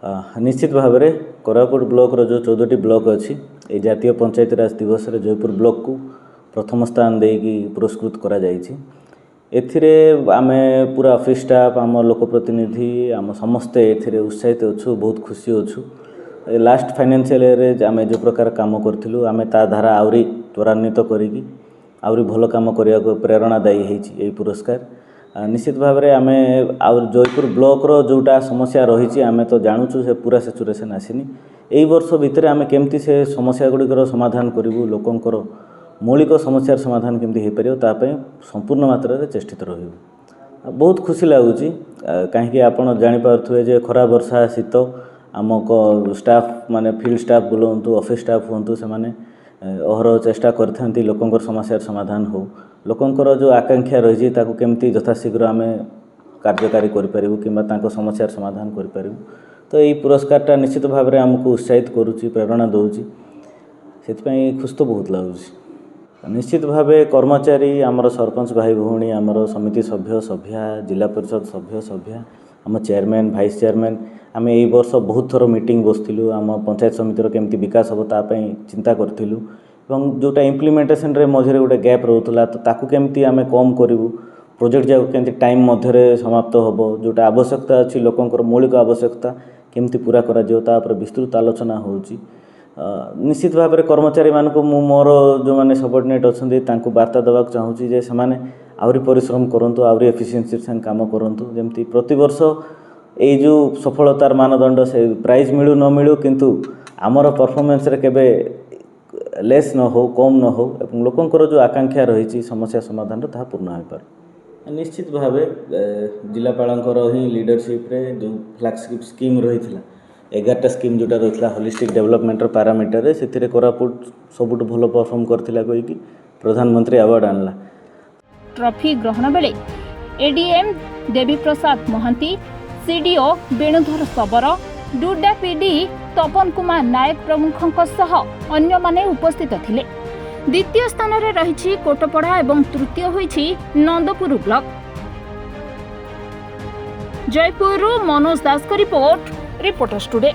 निश्चित भाव में कोरापुट ब्लॉक रो जो 14टी ब्लॉक अच्छी ये जातीय पंचायती राज दिवस रे जयपुर ब्लॉक को प्रथम स्थान देकी पुरस्कृत करा जायछि। एथिरे आमे पूरा ऑफिस स्टाफ आम लोक प्रतिनिधि आम समस्ते एथिरे उत्साहित अच्छु, बहुत खुशी अच्छु। लास्ट फाइनेंशियल ईयर आमे जो प्रकार काम करथिलु आमे ता धारा आउरी त्वरान्वित करिकी आउरी भल काम करिया को प्रेरणादायी हेछि एई पुरस्कार। निश्चित भाव में आमे आउर जयपुर ब्लॉक रो जोटा समस्या रही आमे तो जानुछु से पूरा सेचुरेशन आसीनी। एई वर्ष भितर आमे केमती से समस्या गुड़िकर समाधान करिवु, लोकंकर मौलिक समस्यार समाधान केमती हो पारियो ता पय संपूर्ण मात्रा रे चेष्टित रहिबु। बहुत खुशी लागुची कहीं आपण जानि पारथुए जे खरा वर्षा शीत आमको स्टाफ माने फील्ड स्टाफ बोलतु ऑफिस स्टाफ होंतु से माने अहर चेष्टा करथांती लोकंकर समस्यार समाधान हो, लोकंकर जो आकांक्षा रही ताकू केमती यथाशीघ्र आमे कार्यकारी करिपारिबु किंबा तांको समस्यार समाधान करिपारिबु। तो यही पुरस्कारटा निश्चित भाव में आमको उत्साहित करुच्ची, प्रेरणा दौची, से खुश तो बहुत लगुच। निश्चित भाव कर्मचारी आमर सरपंच भाई भौणी आमर समिति सभ्य सभ्या जिला परिषद सभ्य सभ्या आम चेयरमैन भाइस चेयरमैन आम यही वर्ष बहुत थर मीटिंग बसलु, आम पंचायत समितिर केमती विकास हम तापाई चिंता करूँ जोटा इम्प्लीमेंटेशन रे मझे गोटे गैप रोला तो ताकू केमती आम कम करूँ, प्रोजेक्ट जाक केमती टाइम मध्य समाप्त हम जोटा आवश्यकता अच्छी लोकंकर मौलिक आवश्यकता केमती पूरा करा पर विस्तृत आलोचना होची। निश्चित भाव में कर्मचारी मानक मोर जो मैंने सबॉर्डिनेट अच्छा वार्ता देवा चाहूँगी जे से आउरी परिश्रम करंतु, आउरी एफिशिएंसी से काम करंतु, जमती प्रतिवर्ष ये जो सफलतार मानदंड से प्राइज मिलू न मिलू किंतु आमर परफॉर्मेंस रे केबे लेस न हो कम न हो एवं लोकंकर जो आकांक्षा रही समस्या समाधान ता पूर्ण हो पार। निश्चित भाव जिलापालंकर ही लीडरशिप रे जो फ्लैगशिप स्कीम रही 11टा स्कीम जोटा रही होलिस्टिक डेवलपमेंट पैरामीटर से कोरापुट सबुठ भल परफॉर्म करथिला कहीकि प्रधानमंत्री अवार्ड आनला। ट्रॉफी ग्रहण बेले एडीएम देवी प्रसाद मोहंती, सीडीओ वेणुधर सबर, डुडा पीडी तपन कुमार नायक प्रमुखों सह अन्य माने उपस्थित थिले। द्वितीय स्थान रे रही कोटपड़ा एवं तृतीय होईछि नंदपुर ब्लॉक। जयपुर मनोज दास का रिपोर्ट, रिपोर्टर्स टुडे।